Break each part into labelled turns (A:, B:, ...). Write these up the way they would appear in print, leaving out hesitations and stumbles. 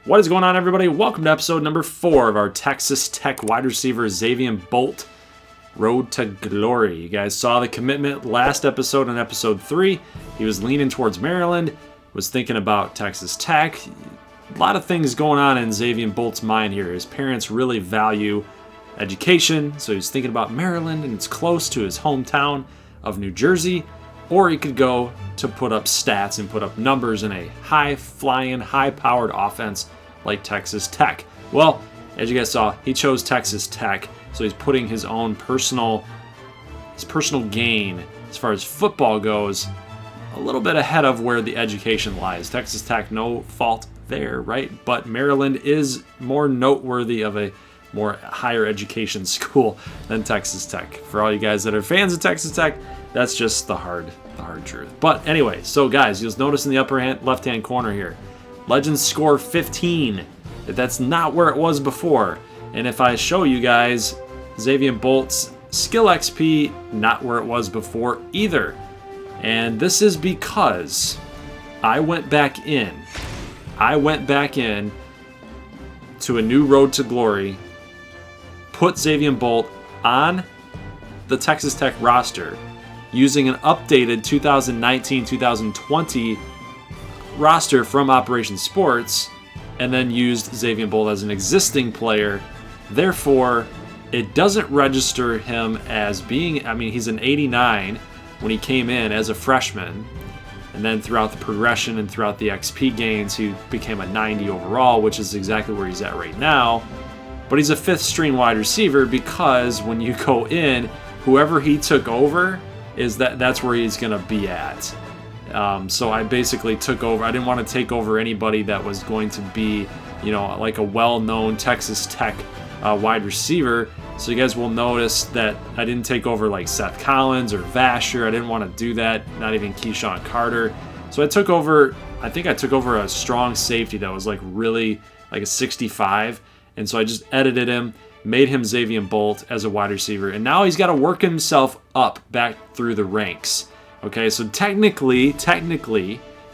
A: What is going on, everybody? Welcome to episode number 4 of our Texas Tech wide receiver Zavion Bolt Road to Glory. You guys saw the commitment last episode in episode 3. He was leaning towards Maryland, was thinking about Texas Tech. A lot of things going on in Zavion Bolt's mind here. His parents really value education, so he's thinking about Maryland, and it's close to his hometown of New Jersey. Or he could go to put up stats and put up numbers in a high-flying, high-powered offense like Texas Tech. Well, as you guys saw, he chose Texas Tech, so he's putting his own personal gain as far as football goes a little bit ahead of where the education lies. Texas Tech, no fault there, right? But Maryland is more noteworthy of a more higher education school than Texas Tech. For all you guys that are fans of Texas Tech, that's just the hard truth. But anyway, so guys, you'll notice in the upper left-hand corner here, Legends score 15. That's not where it was before. And if I show you guys Zavion Bolt's skill XP, not where it was before either. And this is because I went back in to a new road to glory, put Zavion Bolt on the Texas Tech roster using an updated 2019-2020 roster from Operation Sports, and then used Zavion Bolt as an existing player. Therefore, it doesn't register him as being, he's an 89 when he came in as a freshman, and then throughout the progression and throughout the XP gains, he became a 90 overall, which is exactly where he's at right now. But he's a 5th string wide receiver because when you go in, whoever he took over that's where he's going to be at. So I basically took over. I didn't want to take over anybody that was going to be, like a well-known Texas Tech wide receiver. So you guys will notice that I didn't take over like Seth Collins or Vasher. I didn't want to do that, not even Keyshawn Carter. So I took over a strong safety that was like really like a 65. And so I just edited him, made him Zavion Bolt as a wide receiver. And now he's got to work himself up back through the ranks. Okay, so technically,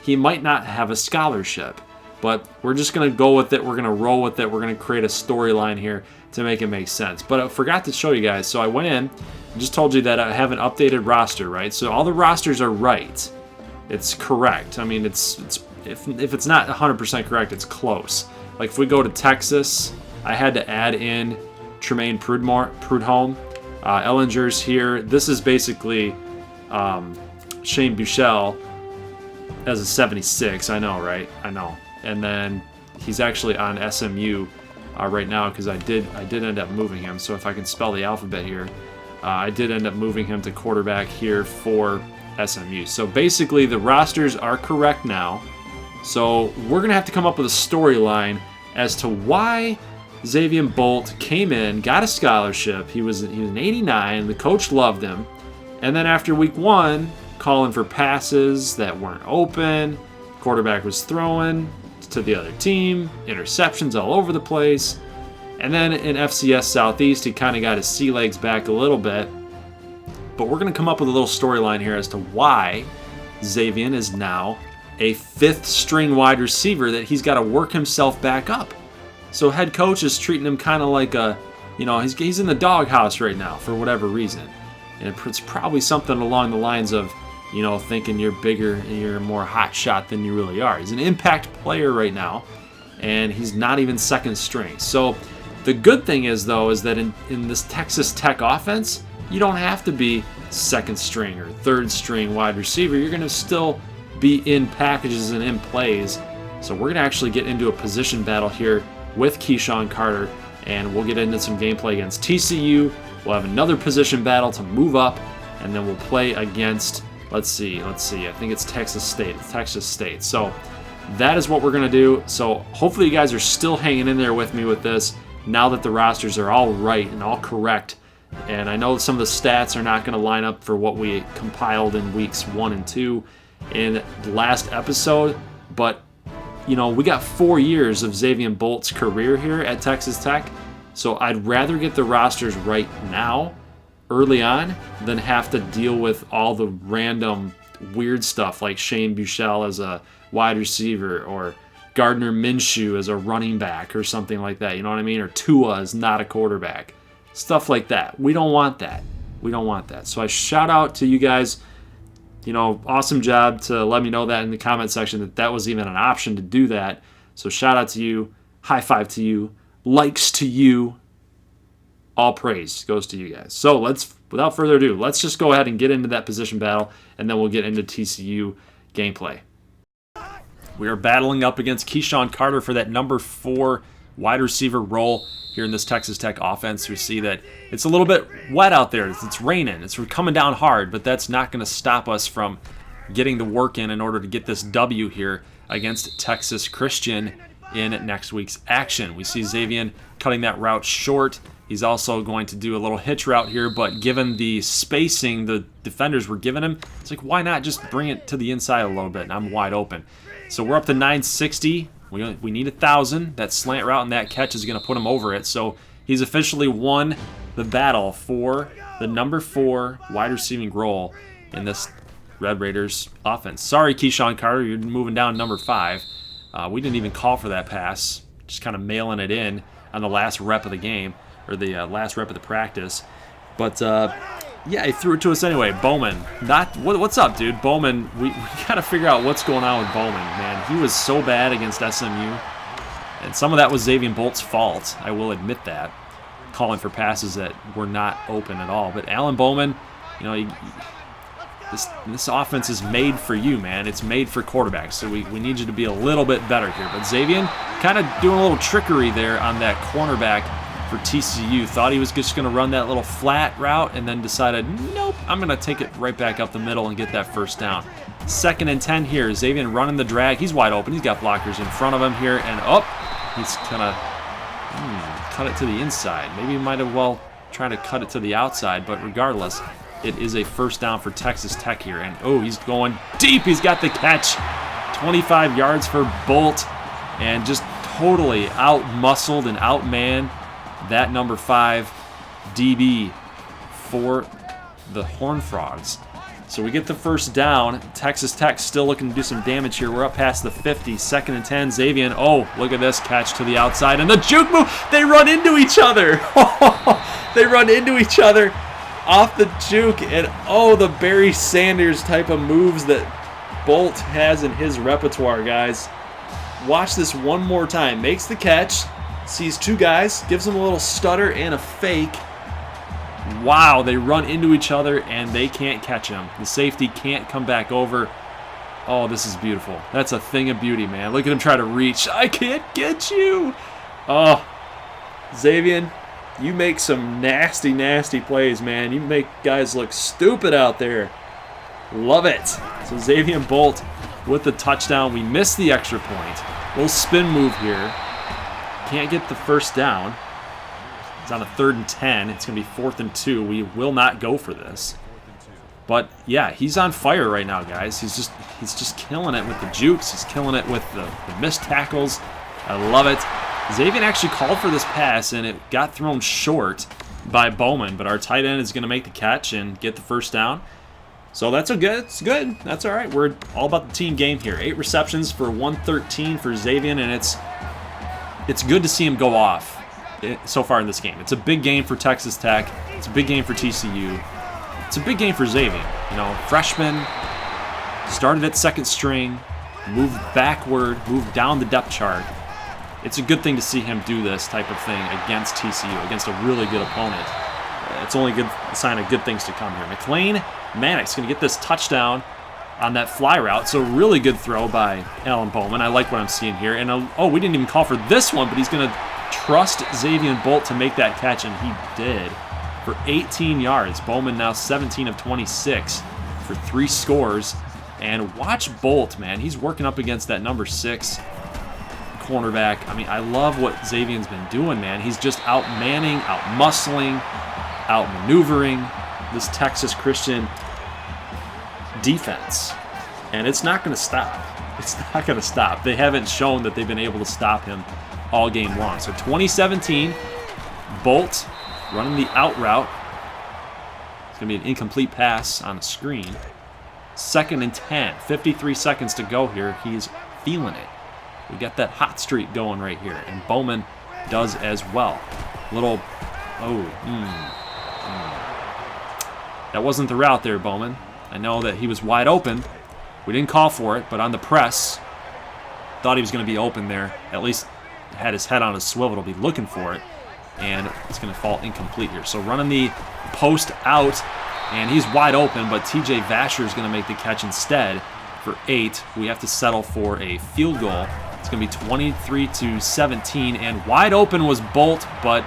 A: he might not have a scholarship. But we're just going to go with it. We're going to roll with it. We're going to create a storyline here to make it make sense. But I forgot to show you guys. So I went in and just told you that I have an updated roster, right? So all the rosters are right. It's correct. I mean, it's if it's not 100% correct, it's close. Like if we go to Texas, I had to add in Tremaine Prudhomme. Ellinger's here. This is basically Shane Buechele as a 76. I know, right? I know. And then he's actually on SMU right now because I did end up moving him. So if I can spell the alphabet here, I did end up moving him to quarterback here for SMU. So basically the rosters are correct now. So we're going to have to come up with a storyline as to why Zavion Bolt came in, got a scholarship. He was an 89. The coach loved him. And then after week 1, calling for passes that weren't open, quarterback was throwing to the other team, interceptions all over the place. And then in FCS Southeast, he kind of got his sea legs back a little bit. But we're going to come up with a little storyline here as to why Zavion is now a 5th string wide receiver that he's got to work himself back up. So head coach is treating him kind of like he's in the doghouse right now for whatever reason. And it's probably something along the lines of, thinking you're bigger and you're a more hot shot than you really are. He's an impact player right now, and he's not even 2nd string. So the good thing is, though, is that in this Texas Tech offense, you don't have to be 2nd string or 3rd string wide receiver. You're going to still be in packages and in plays. So we're going to actually get into a position battle here with Keyshawn Carter, and we'll get into some gameplay against TCU. We'll have another position battle to move up, and then we'll play against, let's see, I think it's Texas State. So that is what we're going to do. So hopefully you guys are still hanging in there with me with this now that the rosters are all right and all correct. And I know some of the stats are not going to line up for what we compiled in weeks 1 and 2 in the last episode, but we got 4 years of Zavion Bolt's career here at Texas Tech, so I'd rather get the rosters right now, early on, than have to deal with all the random weird stuff like Shane Buechele as a wide receiver or Gardner Minshew as a running back or something like that. You know what I mean? Or Tua is not a quarterback. Stuff like that. We don't want that. We don't want that. So I shout out to you guys. You know, awesome job to let me know that in the comment section that that was even an option to do that. So shout out to you. High five to you. Likes to you. All praise goes to you guys. So without further ado, let's just go ahead and get into that position battle, and then we'll get into TCU gameplay. We are battling up against Keyshawn Carter for that number 4 wide receiver role here in this Texas Tech offense. We see that it's a little bit wet out there. It's raining. It's coming down hard, but that's not going to stop us from getting the work in order to get this W here against Texas Christian in next week's action. We see Zavion cutting that route short. He's also going to do a little hitch route here, but given the spacing the defenders were giving him, it's like, why not just bring it to the inside a little bit? And I'm wide open. So we're up to 960. We need 1,000. That slant route and that catch is going to put him over it. So he's officially won the battle for the number 4 wide receiving role in this Red Raiders offense. Sorry, Keyshawn Carter, you're moving down number 5. We didn't even call for that pass. Just kind of mailing it in on the last rep of the game, or the last rep of the practice. But yeah, he threw it to us anyway. Bowman, what's up, dude? Bowman, we got to figure out what's going on with Bowman, man. He was so bad against SMU, and some of that was Zavion Bolt's fault. I will admit that, calling for passes that were not open at all. But Alan Bowman, you know, this offense is made for you, man. It's made for quarterbacks, so we need you to be a little bit better here. But Zavion kind of doing a little trickery there on that cornerback for TCU. Thought he was just going to run that little flat route and then decided, nope, I'm going to take it right back up the middle and get that first down. 2nd and 10 here. Zavion running the drag. He's wide open. He's got blockers in front of him here. And he's going to cut it to the inside. Maybe he might have tried to cut it to the outside, but regardless, it is a first down for Texas Tech here. And he's going deep. He's got the catch. 25 yards for Bolt, and just totally out-muscled and out-manned that number 5 DB for the Horned Frogs. So we get the first down. Texas Tech still looking to do some damage here. We're up past the 50. 2nd and 10. Zavion. Look at this catch to the outside. And the juke move. They run into each other. They run into each other off the juke. And the Barry Sanders type of moves that Bolt has in his repertoire, guys. Watch this one more time. Makes the catch. Sees 2 guys, gives them a little stutter and a fake. Wow, they run into each other and they can't catch him. The safety can't come back over. Oh, this is beautiful. That's a thing of beauty, man. Look at him try to reach. I can't get you. Oh, Zavion, you make some nasty, nasty plays, man. You make guys look stupid out there. Love it. So Zavion Bolt with the touchdown. We missed the extra point. Little spin move here. Can't get the first down. It's on a 3rd and 10. It's going to be 4th and 2. We will not go for this. But yeah, he's on fire right now, guys. He's just killing it with the jukes. He's killing it with the missed tackles. I love it. Zavion actually called for this pass, and it got thrown short by Bowman. But our tight end is going to make the catch and get the first down. So that's it's good. That's all right. We're all about the team game here. 8 receptions for 113 for Zavion, and it's good to see him go off so far in this game. It's a big game for Texas Tech. It's a big game for TCU. It's a big game for Zavion. You know, freshman, started at 2nd string, moved backward, moved down the depth chart. It's a good thing to see him do this type of thing against TCU, against a really good opponent. It's only a sign of good things to come here. McLean Mannix going to get this touchdown on that fly route. So really good throw by Alan Bowman. I like what I'm seeing here. And we didn't even call for this one, but he's going to trust Zavion Bolt to make that catch, and he did for 18 yards. Bowman now 17 of 26 for 3 scores. And watch Bolt, man. He's working up against that number 6 cornerback. I mean, I love what Zavion's been doing, man. He's just out-manning, out-muscling, out-maneuvering this Texas Christian defense. And it's not going to stop. It's not going to stop. They haven't shown that they've been able to stop him all game long. So 2017, Bolt running the out route. It's going to be an incomplete pass on the screen. 2nd and 10. 53 seconds to go here. He's feeling it. We got that hot streak going right here, and Bowman does as well. That wasn't the route there, Bowman. I know that he was wide open. We didn't call for it, but on the press, thought he was going to be open there. At least had his head on a swivel to be looking for it, and it's going to fall incomplete here. So running the post out, and he's wide open, but TJ Vasher is going to make the catch instead for 8. We have to settle for a field goal. It's going to be 23-17, and wide open was Bolt, but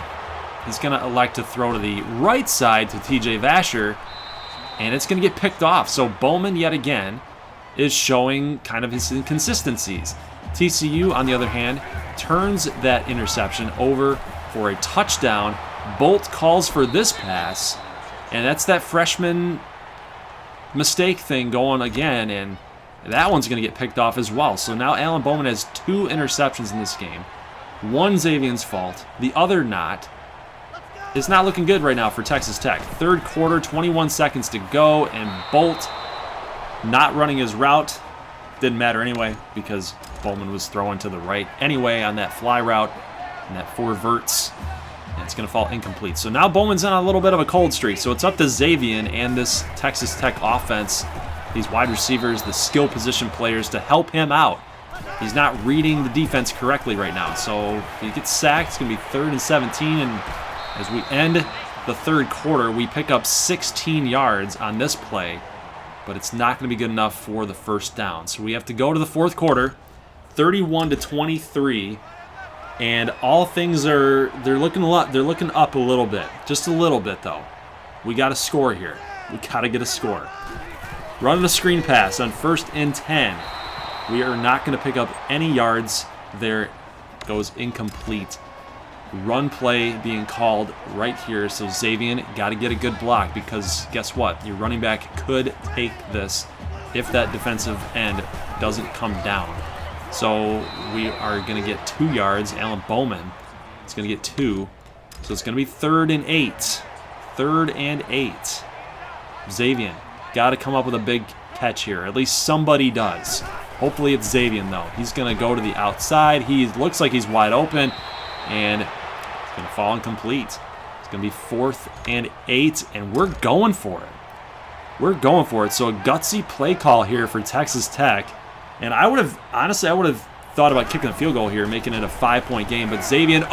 A: he's going to elect to throw to the right side to TJ Vasher, and it's going to get picked off. So Bowman, yet again, is showing kind of his inconsistencies. TCU, on the other hand, turns that interception over for a touchdown. Bolt calls for this pass, and that's that freshman mistake thing going again, and that one's going to get picked off as well. So now Alan Bowman has 2 interceptions in this game. One Zavion's fault, the other not. It's not looking good right now for Texas Tech. Third quarter, 21 seconds to go, and Bolt not running his route. Didn't matter anyway because Bowman was throwing to the right anyway on that fly route, and that 4 verts, and it's going to fall incomplete. So now Bowman's on a little bit of a cold streak, so it's up to Zavion and this Texas Tech offense, these wide receivers, the skill position players, to help him out. He's not reading the defense correctly right now, so if he gets sacked, it's going to be 3rd and 17, and as we end the third quarter, we pick up 16 yards on this play, but it's not going to be good enough for the first down. So we have to go to the fourth quarter, 31-23, and all things they're looking up a little bit, just a little bit though. We got to score here. We got to get a score. Running a screen pass on 1st and 10. We are not going to pick up any yards. There goes incomplete. Run play being called right here, so Zavion got to get a good block, because guess what? Your running back could take this if that defensive end doesn't come down. So we are going to get 2 yards. Alan Bowman is going to get 2. So it's going to be 3rd and 8. 3rd and 8. Zavion got to come up with a big catch here. At least somebody does. Hopefully it's Zavion, though. He's going to go to the outside. He looks like he's wide open, and it's going to fall incomplete. It's going to be 4th and 8, and we're going for it. We're going for it. So a gutsy play call here for Texas Tech. And I would have thought about kicking a field goal here, making it a 5-point game. But Zavion,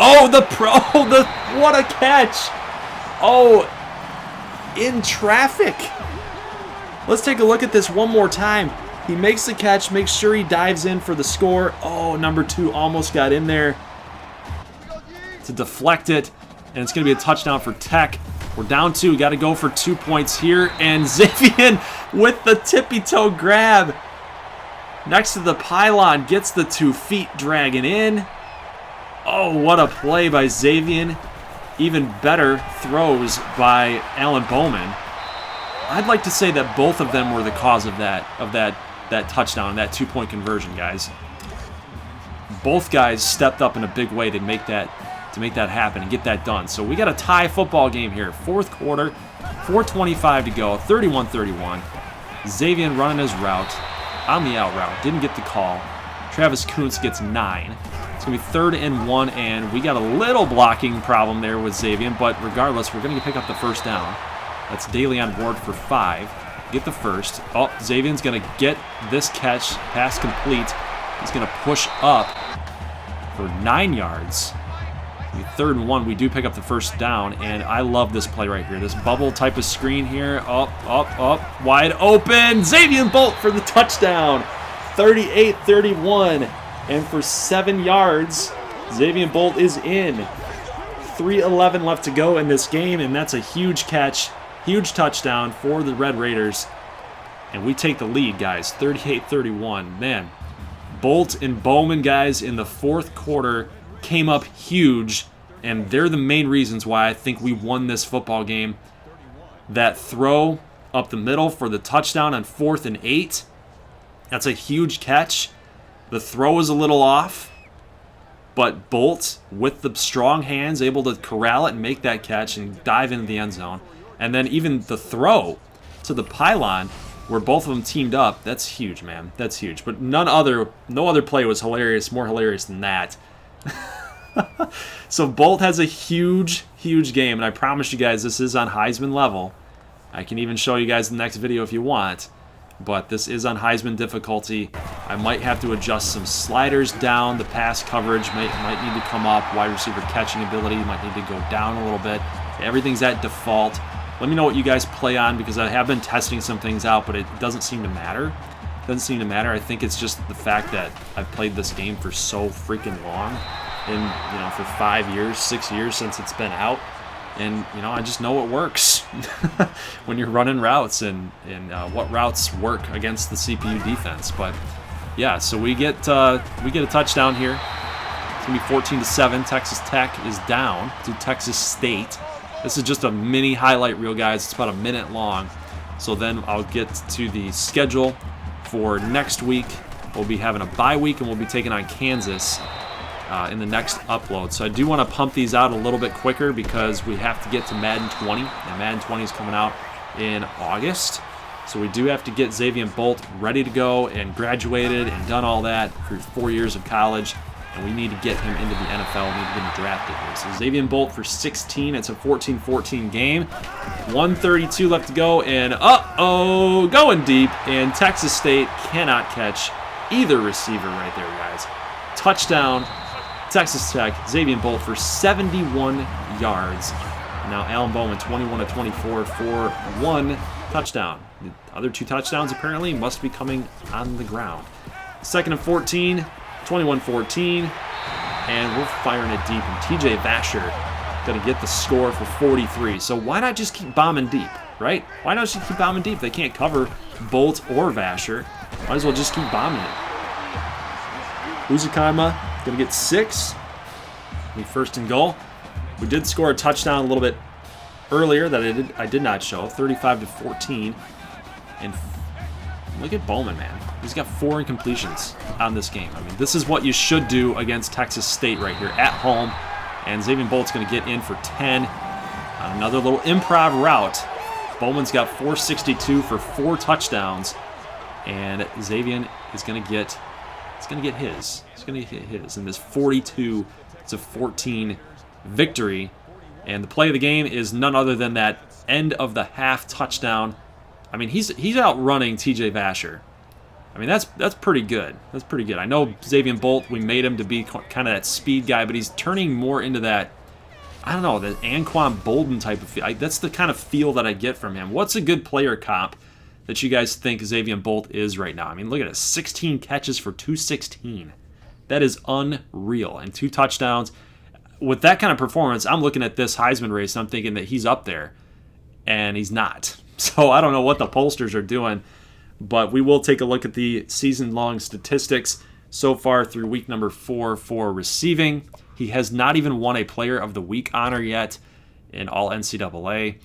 A: what a catch! Oh, in traffic. Let's take a look at this one more time. He makes the catch, makes sure he dives in for the score. Oh, number 2 almost got in there to deflect it, and it's going to be a touchdown for Tech. We're down 2. Got to go for 2 points here, and Zavion with the tippy-toe grab next to the pylon gets the 2 feet dragging in. Oh, what a play by Zavion. Even better throws by Alan Bowman. I'd like to say that both of them were the cause of that touchdown, that 2-point conversion, guys. Both guys stepped up in a big way to make that happen and get that done. So we got a tie football game here. Fourth quarter, 4:25 to go, 31-31. Zavion running his route on the out route. Didn't get the call. Travis Kuntz gets 9. It's going to be 3rd and 1, and we got a little blocking problem there with Zavion, but regardless, we're going to pick up the first down. That's Daly on board for 5. Get the first. Oh, Zavion's going to get this catch. Pass complete. He's going to push up for 9 yards. 3rd and 1, we do pick up the first down, and I love this play right here. This bubble type of screen here. Up, wide open. Zavion Bolt for the touchdown. 38-31, and for 7 yards, Zavion Bolt is in. 3:11 left to go in this game, and that's a huge catch, huge touchdown for the Red Raiders. And we take the lead, guys, 38-31. Man, Bolt and Bowman, guys, in the fourth quarter came up huge, and they're the main reasons why I think we won this football game. That throw up the middle for the touchdown on 4th and 8, that's a huge catch. The throw is a little off, but Bolt, with the strong hands, able to corral it and make that catch and dive into the end zone. And then even the throw to the pylon where both of them teamed up. That's huge, man. That's huge. But no other play was more hilarious than that. So Bolt has a huge, huge game, and I promise you guys this is on Heisman level. I can even show you guys the next video if you want, but this is on Heisman difficulty. I might have to adjust some sliders down. The pass coverage might need to come up. Wide receiver catching ability might need to go down a little bit. Everything's at default. Let me know what you guys play on, because I have been testing some things out, but it doesn't seem to matter. It doesn't seem to matter. I think it's just the fact that I've played this game for so freaking long, and for 5 years, 6 years since it's been out, and I just know it works when you're running routes and what routes work against the CPU defense. But yeah, so we get a touchdown here. It's gonna be 14-7. Texas Tech is down to Texas State. This is just a mini highlight reel, guys. It's about a minute long. So then I'll get to the schedule for next week. We'll be having a bye week, and we'll be taking on Kansas in the next upload. So I do want to pump these out a little bit quicker, because we have to get to Madden 20, and Madden 20 is coming out in August. So we do have to get Zavion Bolt ready to go and graduated and done all that for 4 years of college. And we need to get him into the NFL. We need to get him drafted here. So Zavion Bolt for 16. It's a 14-14 game. 1:32 left to go. And going deep. And Texas State cannot catch either receiver right there, guys. Touchdown, Texas Tech. Zavion Bolt for 71 yards. Now Alan Bowman 21-24 for 1 touchdown. The other 2 touchdowns apparently must be coming on the ground. 2nd and 14. 21-14, and we're firing it deep, and TJ Vasher going to get the score for 43. So why not just keep bombing deep, right? Why not just keep bombing deep? They can't cover Bolt or Vasher. Might as well just keep bombing it. Uzukama going to get 6. Be 1st and goal. We did score a touchdown a little bit earlier that I did not show, 35-14, and look at Bowman, man. He's got 4 incompletions on this game. I mean, this is what you should do against Texas State right here at home. And Zavion Bolt's going to get in for 10 on another little improv route. Bowman's got 462 for 4 touchdowns, and Zavion is going to get his. He's going to get his in this 42-14 victory. And the play of the game is none other than that end of the half touchdown. I mean, he's outrunning TJ Vasher. I mean, that's pretty good. That's pretty good. I know Zavion Bolt, we made him to be kind of that speed guy, but he's turning more into that, I don't know, the Anquan Bolden type of feel. That's the kind of feel that I get from him. What's a good player comp that you guys think Zavion Bolt is right now? I mean, look at it. 16 catches for 216. That is unreal. And 2 touchdowns. With that kind of performance, I'm looking at this Heisman race, and I'm thinking that he's up there, and he's not. So I don't know what the pollsters are doing, but we will take a look at the season-long statistics so far through week number 4 for receiving. He has not even won a Player of the Week honor yet in all NCAA.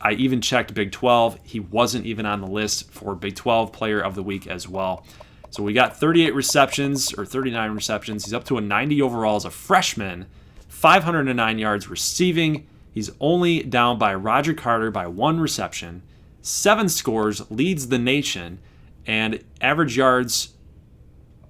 A: I even checked Big 12. He wasn't even on the list for Big 12 Player of the Week as well. So we got 38 receptions, or 39 receptions. He's up to a 90 overall as a freshman, 509 yards receiving. He's only down by Roger Carter by 1 reception. 7 scores, leads the nation, and average yards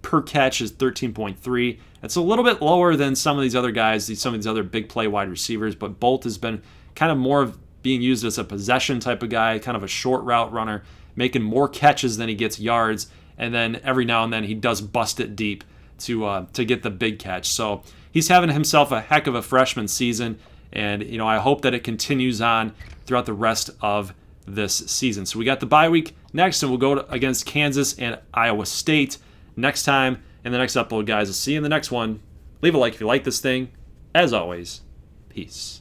A: per catch is 13.3. That's a little bit lower than some of these other guys, some of these other big play wide receivers, but Bolt has been kind of more of being used as a possession type of guy, kind of a short route runner, making more catches than he gets yards, and then every now and then he does bust it deep to get the big catch. So he's having himself a heck of a freshman season, and I hope that it continues on throughout the rest of this season. So we got the bye week next, and we'll go against Kansas and Iowa State next time in the next upload, guys. I'll see you in the next one. Leave a like if you like this thing. As always, peace.